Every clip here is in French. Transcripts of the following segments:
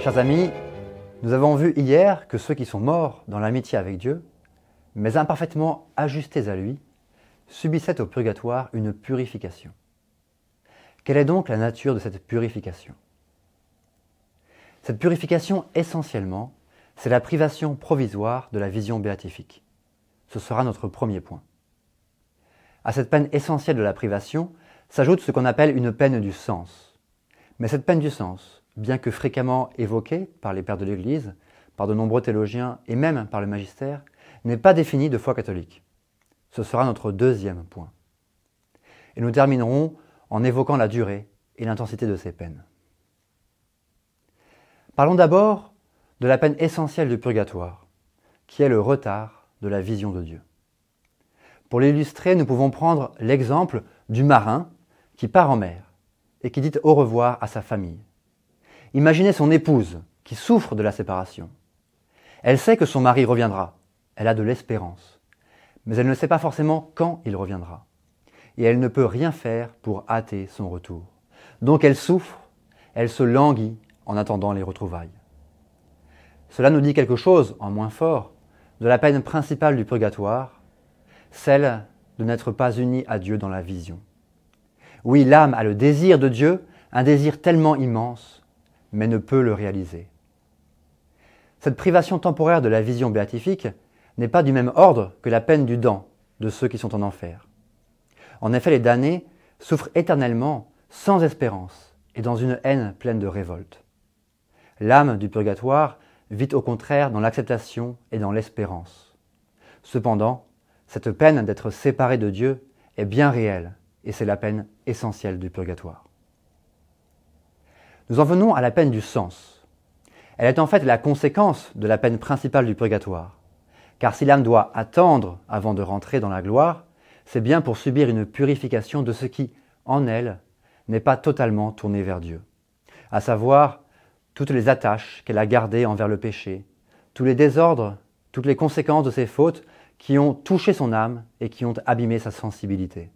Chers amis, nous avons vu hier que ceux qui sont morts dans l'amitié avec Dieu, mais imparfaitement ajustés à lui, subissaient au purgatoire une purification. Quelle est donc la nature de cette purification? Cette purification, essentiellement, c'est la privation provisoire de la vision béatifique. Ce sera notre premier point. À cette peine essentielle de la privation s'ajoute ce qu'on appelle une peine du sens. Mais cette peine du sens, bien que fréquemment évoquée par les pères de l'Église, par de nombreux théologiens et même par le magistère, n'est pas définie de foi catholique. Ce sera notre deuxième point. Et nous terminerons en évoquant la durée et l'intensité de ces peines. Parlons d'abord de la peine essentielle du purgatoire, qui est le retard de la vision de Dieu. Pour l'illustrer, nous pouvons prendre l'exemple du marin qui part en mer et qui dit au revoir à sa famille. Imaginez son épouse qui souffre de la séparation. Elle sait que son mari reviendra, elle a de l'espérance, mais elle ne sait pas forcément quand il reviendra. Et elle ne peut rien faire pour hâter son retour. Donc elle souffre, elle se languit en attendant les retrouvailles. Cela nous dit quelque chose, en moins fort, de la peine principale du purgatoire, celle de n'être pas unie à Dieu dans la vision. Oui, l'âme a le désir de Dieu, un désir tellement immense, mais ne peut le réaliser. Cette privation temporaire de la vision béatifique n'est pas du même ordre que la peine du damn de ceux qui sont en enfer. En effet, les damnés souffrent éternellement, sans espérance, et dans une haine pleine de révolte. L'âme du purgatoire vit au contraire dans l'acceptation et dans l'espérance. Cependant, cette peine d'être séparé de Dieu est bien réelle, et c'est la peine essentielle du purgatoire. Nous en venons à la peine du sens. Elle est en fait la conséquence de la peine principale du purgatoire. Car si l'âme doit attendre avant de rentrer dans la gloire, c'est bien pour subir une purification de ce qui, en elle, n'est pas totalement tourné vers Dieu. À savoir, toutes les attaches qu'elle a gardées envers le péché, tous les désordres, toutes les conséquences de ses fautes qui ont touché son âme et qui ont abîmé sa sensibilité.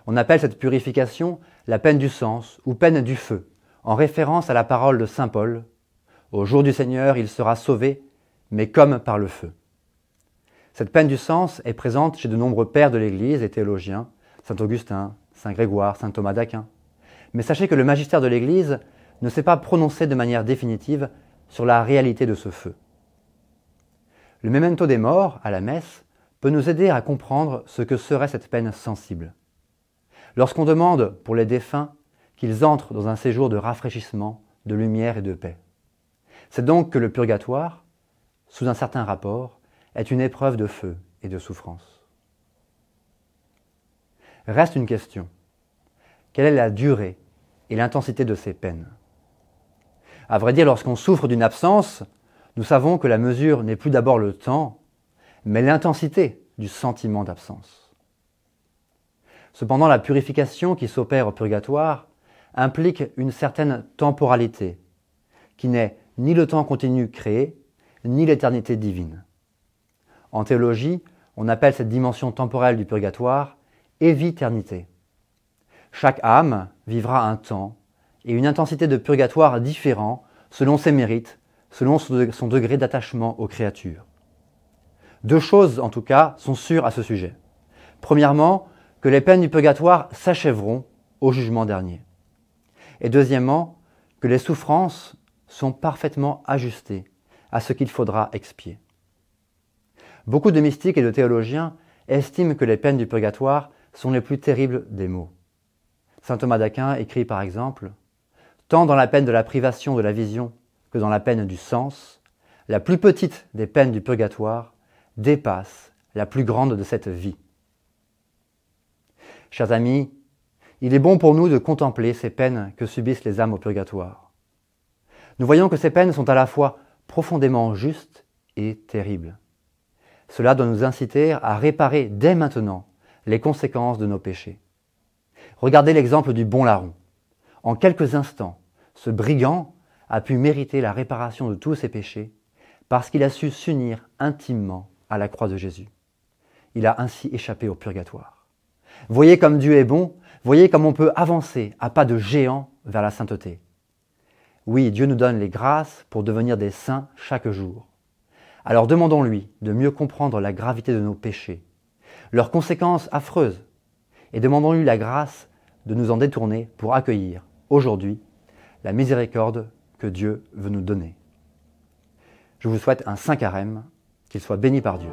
On appelle cette purification la peine du sens ou peine du feu, en référence à la parole de saint Paul. Au jour du Seigneur, il sera sauvé, mais comme par le feu. Cette peine du sens est présente chez de nombreux pères de l'Église et théologiens, saint Augustin, saint Grégoire, saint Thomas d'Aquin. Mais sachez que le magistère de l'Église ne s'est pas prononcé de manière définitive sur la réalité de ce feu. Le memento des morts, à la messe, peut nous aider à comprendre ce que serait cette peine sensible. Lorsqu'on demande pour les défunts qu'ils entrent dans un séjour de rafraîchissement, de lumière et de paix. C'est donc que le purgatoire, sous un certain rapport, est une épreuve de feu et de souffrance. Reste une question. Quelle est la durée et l'intensité de ces peines? À vrai dire, lorsqu'on souffre d'une absence, nous savons que la mesure n'est plus d'abord le temps, mais l'intensité du sentiment d'absence. Cependant, la purification qui s'opère au purgatoire implique une certaine temporalité, qui n'est ni le temps continu créé, ni l'éternité divine. En théologie, on appelle cette dimension temporelle du purgatoire éviternité. Chaque âme vivra un temps et une intensité de purgatoire différents selon ses mérites, selon son degré d'attachement aux créatures. Deux choses, en tout cas, sont sûres à ce sujet. Premièrement, que les peines du purgatoire s'achèveront au jugement dernier. Et deuxièmement, que les souffrances sont parfaitement ajustées à ce qu'il faudra expier. Beaucoup de mystiques et de théologiens estiment que les peines du purgatoire sont les plus terribles des maux. Saint Thomas d'Aquin écrit par exemple « Tant dans la peine de la privation de la vision que dans la peine du sens, la plus petite des peines du purgatoire dépasse la plus grande de cette vie. » Chers amis, il est bon pour nous de contempler ces peines que subissent les âmes au purgatoire. Nous voyons que ces peines sont à la fois profondément justes et terribles. Cela doit nous inciter à réparer dès maintenant les conséquences de nos péchés. Regardez l'exemple du bon larron. En quelques instants, ce brigand a pu mériter la réparation de tous ses péchés parce qu'il a su s'unir intimement à la croix de Jésus. Il a ainsi échappé au purgatoire. Voyez comme Dieu est bon, voyez comme on peut avancer à pas de géant vers la sainteté. Oui, Dieu nous donne les grâces pour devenir des saints chaque jour. Alors demandons-lui de mieux comprendre la gravité de nos péchés, leurs conséquences affreuses, et demandons-lui la grâce de nous en détourner pour accueillir, aujourd'hui, la miséricorde que Dieu veut nous donner. Je vous souhaite un saint carême, qu'il soit béni par Dieu.